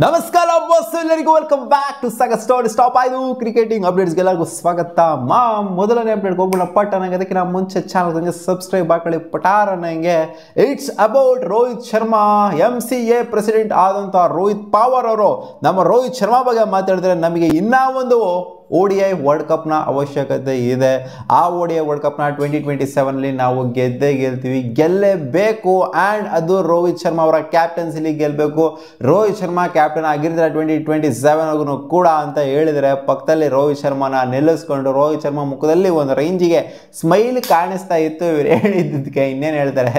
ನಮಸ್ಕಾರ ಬಾಸ್, ಎಲ್ಲರಿಗೂ welcome back to Sagar story stop ಆಯ್ತು ಕ್ರಿಕೆಟಿಂಗ್ ಅಪ್ಡೇಟ್ಸ್ಗೆ ಎಲ್ಲರಿಗೂ ಸ್ವಾಗತ. ಮೊದಲನೇ ಅಪ್ಡೇಟ್ ಹೋಗೋಣ ಪಟ್ ಅನ್ನಂಗೆ. ಅದಕ್ಕೆ ನಾವು ಮುಂಚೆ ಚಾನಲ್ಗೆ ಸಬ್ಸ್ಕ್ರೈಬ್ ಹಾಕೊಳ್ಳಿ ಪಟಾರ್ ಅನ್ನಂಗೆ. It's about Rohit Sharma. MCA president ಆದಂಥ ರೋಹಿತ್ ಪವಾರ್ ಅವರು ನಮ್ಮ ರೋಹಿತ್ ಶರ್ಮಾ ಬಗ್ಗೆ ಮಾತಾಡಿದ್ರೆ ನಮಗೆ ಇನ್ನೂ ಒಂದು ODI ವರ್ಲ್ಡ್ ಕಪ್ನ ಅವಶ್ಯಕತೆ ಇದೆ. ಆ ODI ವರ್ಲ್ಡ್ ಕಪ್ನ 2027 ನಾವು ಗೆಲ್ತೀವಿ, ಗೆಲ್ಲೇಬೇಕು. ಆ್ಯಂಡ್ ಅದು ರೋಹಿತ್ ಶರ್ಮಾ ಅವರ ಕ್ಯಾಪ್ಟನ್ಸಿಲಿ ಗೆಲ್ಲಬೇಕು. ರೋಹಿತ್ ಶರ್ಮಾ ಕ್ಯಾಪ್ಟನ್ ಆಗಿರ್ತಾರೆ 2027 ಕೂಡ ಅಂತ ಹೇಳಿದರೆ ಪಕ್ಕದಲ್ಲಿ ರೋಹಿತ್ ಶರ್ಮಾನ ನಿಲ್ಲಿಸ್ಕೊಂಡು ರೋಹಿತ್ ಶರ್ಮಾ ಮುಖದಲ್ಲಿ ಒಂದು ರೇಂಜಿಗೆ ಸ್ಮೈಲ್ ಕಾಣಿಸ್ತಾ ಇತ್ತು. ಇವ್ರು ಹೇಳಿದ್ದಕ್ಕೆ ಇನ್ನೇನು ಹೇಳ್ತಾರೆ.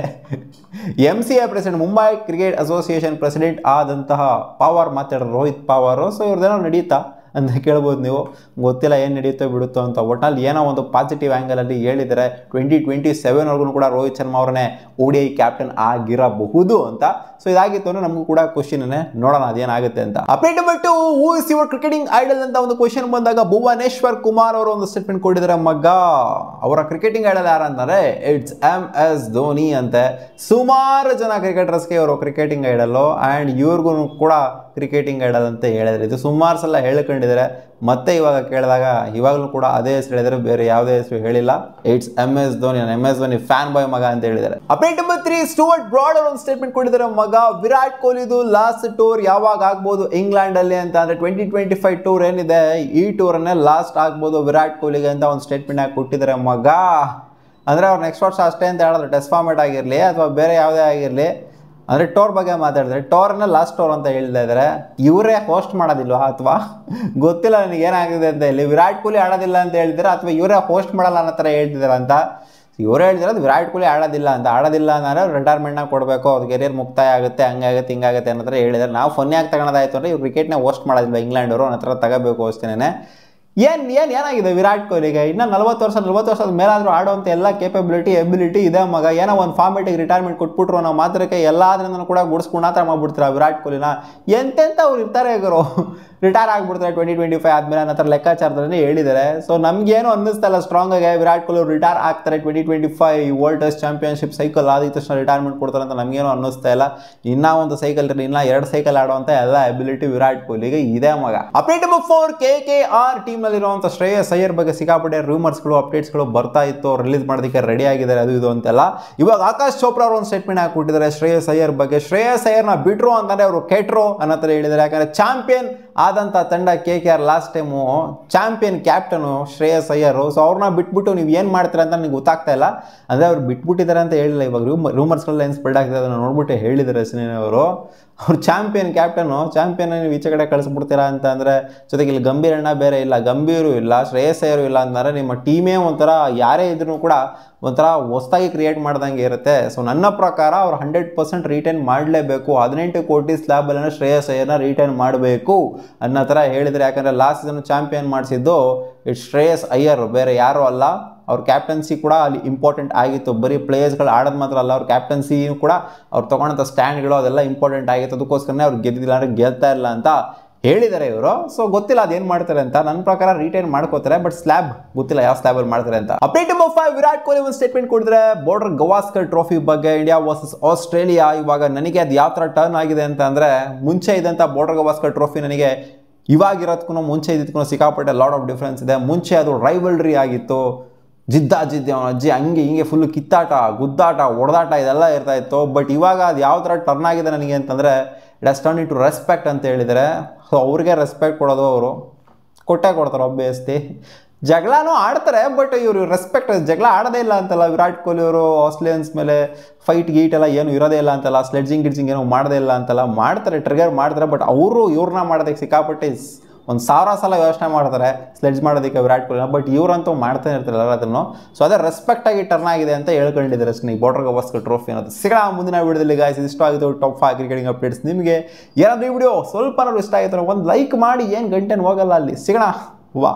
MCA president, Mumbai cricket association president ಆದಂತಹ ಪವಾರ್ ಮಾತಾಡೋರು, ರೋಹಿತ್ ಪವಾರ್. ಸೊ ಇವ್ರದ್ದೇನೋ ನಡೀತಾ ಅಂತ ಕೇಳ್ಬೋದು ನೀವು. ಗೊತ್ತಿಲ್ಲ ಏನು ನಡೆಯುತ್ತೋ ಬಿಡುತ್ತೋ ಅಂತ. ಒಟ್ನಲ್ಲಿ ಏನೋ ಒಂದು ಪಾಸಿಟಿವ್ ಆ್ಯಂಗಲಲ್ಲಿ ಹೇಳಿದರೆ 2027 ಕೂಡ ರೋಹಿತ್ ಶರ್ಮಾ ಅವರನ್ನೇ ODI ಕ್ಯಾಪ್ಟನ್ ಆಗಿರಬಹುದು ಅಂತ. ಸೊ ಇದಾಗಿತ್ತು ಅಂದರೆ ನಮಗೂ ಕೂಡ ಕ್ವಶನ್ನೇ, ನೋಡೋಣ ಅದೇನಾಗುತ್ತೆ ಅಂತ. ಅಪ್ಡೇಟ್ ಬಂದ್ಬಿಟ್ಟು who is your cricketing idol ಅಂತ ಒಂದು ಕ್ವಶನ್ ಬಂದಾಗ ಭುವನೇಶ್ವರ್ ಕುಮಾರ್ ಅವರು ಒಂದು ಸ್ಟೇಟ್ಮೆಂಟ್ ಕೊಟ್ಟಿದ್ದಾರೆ. ಮಗ ಅವರ ಕ್ರಿಕೆಟಿಂಗ್ ಐಡಲ್ ಯಾರಂತಾರೆ, ಇಟ್ಸ್ MS ಧೋನಿ ಅಂತೆ. ಸುಮಾರು ಜನ ಕ್ರಿಕೆಟರ್ಸ್ಗೆ ಅವರು ಕ್ರಿಕೆಟಿಂಗ್ ಐಡಲ್ಲು, ಆ್ಯಂಡ್ ಇವ್ರಿಗೂ ಕೂಡ ಕ್ರಿಕೆಟಿಂಗ್ ಐಡಲ್ ಅಂತ ಹೇಳಿದ್ರೆ ಇದು ಸುಮಾರು ಸಲ ಹೇಳ್ಕೊಂಡಿದ್ದಾರೆ. ಮತ್ತೆ ಇವಾಗ ಕೇಳಿದಾಗ ಇವಾಗಲೂ ಕೂಡ ಅದೇ ಹೆಸರು ಹೇಳಿದರೆ, ಬೇರೆ ಯಾವುದೇ ಹೆಸರು ಹೇಳಿಲ್ಲ. It's MS Dhoni, MS Dhoni fan boy ಮಗ ಅಂತ ಹೇಳಿದ್ದಾರೆ. ಅಪ್ಡೇಟ್ ನಂಬರ್ 3, ಸ್ಟುವರ್ಟ್ ಬ್ರಾಡರ್ ಒಂದು ಸ್ಟೇಟ್ಮೆಂಟ್ ಕೊಟ್ಟಿದ್ದಾರೆ. ಮಗ ವಿರಾಟ್ ಕೊಹ್ಲಿದು ಲಾಸ್ಟ್ ಟೂರ್ ಯಾವಾಗ ಆಗ್ಬೋದು ಇಂಗ್ಲೆಂಡ್ ಅಲ್ಲಿ ಅಂತ ಅಂದ್ರೆ 2025 ಟೂರ್ ಏನಿದೆ, ಈ ಟೂರನ್ನೇ ಲಾಸ್ಟ್ ಆಗ್ಬೋದು ವಿರಾಟ್ ಕೊಹ್ಲಿಗೆ ಅಂತ ಒಂದು ಸ್ಟೇಟ್ಮೆಂಟ್ ಆಗಿ ಕೊಟ್ಟಿದ್ದಾರೆ. ಮಗ ಅಂದರೆ ಅವ್ರು ನೆಕ್ಸ್ಟ್ ವರ್ಷ ಅಷ್ಟೇ ಅಂತ ಹೇಳಿದ್ರು, ಟೆಸ್ಟ್ ಫಾರ್ಮೆಟ್ ಆಗಿರಲಿ ಅಥವಾ ಬೇರೆ ಯಾವುದೇ ಆಗಿರಲಿ. ಅಂದರೆ ಟೋರ್ ಬಗ್ಗೆ ಮಾತಾಡಿದ್ರೆ ಟೋರ್ನ ಲಾಸ್ಟ್ ಟೋರ್ ಅಂತ ಹೇಳ್ತಾ ಇದ್ದಾರೆ. ಇವರೇ ಹೋಸ್ಟ್ ಮಾಡೋದಿಲ್ವಾ ಅಥವಾ ಗೊತ್ತಿಲ್ಲ ನನಗೆ ಏನಾಗಿದೆ ಅಂತ. ಇಲ್ಲಿ ವಿರಾಟ್ ಕೊಹ್ಲಿ ಆಡೋದಿಲ್ಲ ಅಂತ ಹೇಳ್ತಾರೆ ಅಥವಾ ಇವರೇ ಹೋಸ್ಟ್ ಮಾಡಲ್ಲ ಅನ್ನೋ ಥರ ಹೇಳ್ತಿದ್ದಾರೆ ಅಂತ. ಇವರೇ ಹೇಳ್ತಿರೋದು ವಿರಾಟ್ ಕೊಹ್ಲಿ ಆಡೋದಿಲ್ಲ ಅಂದರೆ ರಿಟೈರ್ಮೆಂಟ್ನಾಗ ಕೊಡಬೇಕು, ಅವ್ರ ಕೆರಿಯರ್ ಮುಕ್ತಾಯ ಆಗುತ್ತೆ, ಹಂಗಾಗುತ್ತೆ ಹಿಂಗಾಗುತ್ತೆ ಅನ್ನೋ ಥರ ಹೇಳಿದ್ದಾರೆ. ನಾವು ಫನ್ಯಾಗಿ ತಗೊಳೋದಾಯ್ತು ಅಂದರೆ ಇವ್ರು ಕ್ರಿಕೆಟ್ನ ಹೋಸ್ಟ್ ಮಾಡೋದಿಲ್ಲ ಇಂಗ್ಲೆಂಡ್ ಅವರು, ಅನ್ನೋ ಥರ ತಗೋಬೇಕು ಅಷ್ಟೇನೆ. ಏನಾಗಿದೆ ವಿರಾಟ್ ಕೊಹ್ಲಿಗೆ? ಇನ್ನೂ 40 ವರ್ಷದ ಮೇಲಾದರೂ ಆಡುವಂಥ ಎಲ್ಲ ಎಬಿಲಿಟಿ ಇದೆ ಮಗ. ಏನೋ ಒಂದು ಫಾರ್ಮೆಟಿಗೆ ರಿಟೈರ್ಮೆಂಟ್ ಕೊಟ್ಬಿಟ್ರು ನಾವು ಮಾತ್ರಕ್ಕೆ ಎಲ್ಲಾದ್ರಿಂದ ಕೂಡ ಗುಡಿಸ್ಕೊಂಡು ಆ ಥರ ಮಾಡ್ಬಿಡ್ತಾರೆ ವಿರಾಟ್ ಕೊಹ್ಲಿನ. ಎಂತೆಂಥ ಅವ್ರು ಇರ್ತಾರೆ ಗುರು, ರಿಟೈರ್ ಆಗಿಬಿಡ್ತಾರೆ 2025 ಆದಮೇಲೆ ಅನ್ನೋ ಥರ ಲೆಕ್ಕಾಚಾರದಲ್ಲಿ ಹೇಳಿದ್ದಾರೆ. ಸೊ ನಮಗೇನು ಅನ್ನಿಸ್ತಾ ಇಲ್ಲ ಸ್ಟ್ರಾಂಗ್ ಆಗಿ ವಿರಾಟ್ ಕೊಹ್ಲಿ ರಿಟೈರ್ ಆಗ್ತಾರೆ 2025 ವರ್ಲ್ಡ್ ಟೆಸ್ಟ್ ಚಾಂಪಿಯನ್ಶಿಪ್ ಸೈಕಲ್ ಆದ ತಕ್ಷಣ ರಿಟೈರ್ಮೆಂಟ್ ಕೊಡ್ತಾರೆ ಅಂತ ನಮಗೇನು ಅನ್ನಿಸ್ತಾ ಇಲ್ಲ. ಇನ್ನೂ ಒಂದು ಸೈಕಲ್ ಇನ್ನೂ 2 ಸೈಕಲ್ ಆಡುವಂಥ ಎಲ್ಲ ಎಬಿಲಿಟಿ ವಿರಾಟ್ ಕೊಹ್ಲಿಗೆ ಇದೆ ಮಗ. ಅಪ್ಡೇಟ್ ನಂಬರ್ 4, KKR ಟೀಮ್ನಲ್ಲಿರುವಂಥ ಶ್ರೇಯಸ್ ಅಯ್ಯರ್ ಬಗ್ಗೆ ಸಿಕ್ಕಾಪಟ್ಟೆ ರೂಮರ್ಸ್ಗಳು ಅಪ್ಡೇಟ್ಸ್ಗಳು ಬರ್ತಾ ಇತ್ತು. ರಿಲೀಸ್ ಮಾಡೋದಕ್ಕೆ ರೆಡಿ ಆಗಿದ್ದಾರೆ ಅದು ಇದು ಅಂತೆಲ್ಲ. ಇವಾಗ ಆಕಾಶ್ ಚೋಪ್ರಾ ಅವರು ಒಂದು ಸ್ಟೇಟ್ಮೆಂಟ್ ಹಾಕಿಬಿಟ್ಟಿದ್ದಾರೆ ಶ್ರೇಯಸ್ ಅಯ್ಯರ್ ಬಗ್ಗೆ. ಶ್ರೇಯಸ್ ಅಯ್ಯರ್ನ ಬಿಟ್ರು ಅಂತಂದರೆ ಅವರು ಕೆಟ್ರು ಅನ್ನೋ ಥರ ಹೇಳಿದ್ದಾರೆ. ಯಾಕಂದರೆ ಚಾಂಪಿಯನ್ ಆದಂಥ ತಂಡ KKR last time champion captain Shreyas Iyer. So ಅವ್ರನ್ನ ಬಿಟ್ಬಿಟ್ಟು ನೀವು ಏನು ಮಾಡ್ತೀರಾ ಅಂತ ನನಗೆ ಗೊತ್ತಾಗ್ತಾ ಇಲ್ಲ. ಅಂದರೆ ಅವ್ರು ಬಿಟ್ಬಿಟ್ಟಿದ್ದಾರೆ ಅಂತ ಹೇಳಿಲ್ಲ, ಇವಾಗ ರೂಮರ್ಸ್ಗಳೆಲ್ಲ ಏನು ಸ್ಪ್ರೆಡ್ ಆಗ್ತದೆ ಅದನ್ನು ನೋಡ್ಬಿಟ್ಟು ಹೇಳಿದ್ದಾರೆ ಅವರು. ಅವ್ರು ಚಾಂಪಿಯನ್ ಕ್ಯಾಪ್ಟನು, ಚಾಂಪಿಯನ್ ನೀವು ಈಚೆ ಕಡೆ ಕಳಿಸ್ಬಿಡ್ತೀರಾ ಅಂತ ಅಂದರೆ, ಜೊತೆಗೆ ಇಲ್ಲಿ ಗಂಭೀರಣ್ಣ ಬೇರೆ ಇಲ್ಲ, ಗಂಭೀರು ಇಲ್ಲ, ಶ್ರೇಯಸ್ ಅಯ್ಯರು ಇಲ್ಲ ಅಂತಂದರೆ ನಿಮ್ಮ ಟೀಮೇ ಒಂಥರ ಯಾರೇ ಇದ್ರೂ ಕೂಡ ಒಂಥರ ಹೊಸದಾಗಿ ಕ್ರಿಯೇಟ್ ಮಾಡ್ದಂಗೆ ಇರುತ್ತೆ. ಸೊ ನನ್ನ ಪ್ರಕಾರ ಅವ್ರು 100% ರಿಟೈನ್ ಮಾಡಲೇಬೇಕು. 18 ಕೋಟಿ ಸ್ಲ್ಯಾಬಲ್ಲೇ ಶ್ರೇಯಸ್ ಅಯ್ಯರ್ನ ರಿಟೈನ್ ಮಾಡಬೇಕು ಅನ್ನೋ ಥರ ಹೇಳಿದರೆ. ಯಾಕಂದರೆ ಲಾಸ್ಟ್ ಸೀಸನ್ ಚಾಂಪಿಯನ್ ಮಾಡಿಸಿದ್ದು ಇಟ್ಸ್ ಶ್ರೇಯಸ್ ಅಯ್ಯರ್, ಬೇರೆ ಯಾರೂ ಅಲ್ಲ. ಅವ್ರ ಕ್ಯಾಪ್ಟನ್ಸಿ ಕೂಡ ಅಲ್ಲಿ ಇಂಪಾರ್ಟೆಂಟ್ ಆಗಿತ್ತು. ಬರೀ ಪ್ಲೇಯರ್ಸ್ಗಳು ಆಡೋದು ಮಾತ್ರ ಅಲ್ಲ, ಅವ್ರ ಕ್ಯಾಪ್ಟನ್ಸಿಯೂ ಕೂಡ ಅವ್ರು ತೊಗೊಂಡಂಥ ಸ್ಟ್ಯಾಂಡ್ಗಳು ಅದೆಲ್ಲ ಇಂಪಾರ್ಟೆಂಟ್ ಆಗಿತ್ತು. ಅದಕ್ಕೋಸ್ಕರನೇ ಅವ್ರು ಗೆದ್ದಿಲ್ಲ ಅಂದರೆ ಗೆಲ್ತಾ ಇಲ್ಲ ಅಂತ ಹೇಳಿದ್ದಾರೆ ಇವರು. ಸೊ ಗೊತ್ತಿಲ್ಲ ಅದೇನು ಮಾಡ್ತಾರೆ ಅಂತ. ನನ್ನ ಪ್ರಕಾರ ರಿಟೈನ್ ಮಾಡ್ಕೋತಾರೆ, ಬಟ್ ಸ್ಲ್ಯಾಬ್ ಗೊತ್ತಿಲ್ಲ ಯಾವ ಸ್ಲ್ಯಾಬಲ್ಲಿ ಮಾಡ್ತಾರೆ ಅಂತ. ಅಪ್ಡೇಟ್ ನಂಬರ್ 5, ವಿರಾಟ್ ಕೊಹ್ಲಿ ಒಂದು ಸ್ಟೇಟ್ಮೆಂಟ್ ಕೊಟ್ಟಿದ್ರೆ ಬಾರ್ಡರ್ ಗವಾಸ್ಕರ್ ಟ್ರೋಫಿ ಬಗ್ಗೆ, ಇಂಡಿಯಾ ವರ್ಸಸ್ ಆಸ್ಟ್ರೇಲಿಯಾ. ಇವಾಗ ನನಗೆ ಅದು ಯಾವ ಥರ ಟರ್ನ್ ಆಗಿದೆ ಅಂತ ಅಂದರೆ, ಮುಂಚೆ ಇದ್ದಂಥ ಬಾರ್ಡರ್ ಗವಾಸ್ಕರ್ ಟ್ರೋಫಿ ನನಗೆ ಇವಾಗಿರೋದಕ್ಕೂ ಮುಂಚೆ ಇದ್ದಕ್ಕೂ ಸಿಕ್ಕಾಪಟ್ಟೆ ಲಾಟ್ ಆಫ್ ಡಿಫ್ರೆನ್ಸ್ ಇದೆ. ಮುಂಚೆ ಅದು ರೈವಲ್ರಿ ಆಗಿತ್ತು, ಜಿದ್ದಿ ಅವನ ಅಜ್ಜಿ ಹಂಗೆ ಹಿಂಗೆ ಫುಲ್ಲು ಕಿತ್ತಾಟ, ಗುದ್ದಾಟ, ಹೊಡೆದಾಟ ಇದೆಲ್ಲ ಇರ್ತಾ ಇತ್ತು. ಬಟ್ ಇವಾಗ ಅದು ಯಾವ ಥರ ಟರ್ನ್ ಆಗಿದೆ ನನಗೆ ಅಂತಂದರೆ, it has turn into respect ಅಂತ ಹೇಳಿದರೆ. ಸೊ ಅವ್ರಿಗೆ ರೆಸ್ಪೆಕ್ಟ್ ಕೊಡೋದು ಅವರು ಕೊಟ್ಟೆ ಕೊಡ್ತಾರೆ ಒಬ್ಬಿಯಸ್ಲಿ. ಜಗಳನೂ ಆಡ್ತಾರೆ, ಬಟ್ ಇವರು ರೆಸ್ಪೆಕ್ಟ್, ಜಗಳ ಆಡೋದೇ ಇಲ್ಲ ಅಂತಲ್ಲ ವಿರಾಟ್ ಕೊಹ್ಲಿ ಅವರು. ಆಸ್ಟ್ರೇಲಿಯನ್ಸ್ ಮೇಲೆ ಫೈಟ್ ಗೀಟ್ ಎಲ್ಲ ಏನು ಇರೋದೇ ಇಲ್ಲ ಅಂತಲ್ಲ, ಸ್ಲೆಡ್ಜಿಂಗ್ ಗಿಡ್ಜಿಂಗ್ ಏನೋ ಮಾಡೋದೇ ಇಲ್ಲ ಅಂತಲ್ಲ, ಮಾಡ್ತಾರೆ, ಟ್ರಿಗರ್ ಮಾಡ್ತಾರೆ. ಬಟ್ ಅವರು ಇವ್ರನ್ನ ಮಾಡೋದಕ್ಕೆ ಸಿಕ್ಕಾಪಟ್ಟೆ 1000 ಸಲ ಯೋಚನೆ ಮಾಡ್ತಾರೆ ಸ್ಲೆಡ್ಜ್ ಮಾಡೋದಕ್ಕೆ ವಿರಾಟ್ ಕೊಹ್ಲಿನ. ಬಟ್ ಇವರಂತೂ ಮಾಡ್ತಾನೆ ಇರ್ತಾರೆ ಅದನ್ನು. ಸೊ ಅದೇ ರೆಸ್ಪೆಕ್ಟಾಗಿ ಟರ್ನ್ ಆಗಿದೆ ಅಂತ ಹೇಳ್ಕೊಂಡಿದ್ದಾರೆ ಅಷ್ಟೇ ಈ ಬಾರ್ಡರ್ ಗವಾಸ್ಕರ್ ಟ್ರೋಫಿ ಅನ್ನೋದು. ಸಿಗೋಣ ಮುಂದಿನ ವಿಡಿಯೋದಲ್ಲಿ ಗಾಯ್ಸ್. ಇಷ್ಟ ಆಗಿತ್ತು ಟಾಪ್ 5 ಕ್ರಿಕೆಟಿಂಗ್ ಅಪ್ಡೇಟ್ಸ್. ನಿಮಗೆ ಏನಾದರೂ ಈ ವಿಡಿಯೋ ಸ್ವಲ್ಪ ಇಷ್ಟ ಆಗಿತ್ತು ಒಂದು ಲೈಕ್ ಮಾಡಿ, ಏನು ಗಂಟೆನ ಹೋಗಲ್ಲ ಅಲ್ಲಿ. ಸಿಗೋಣ ವಾ.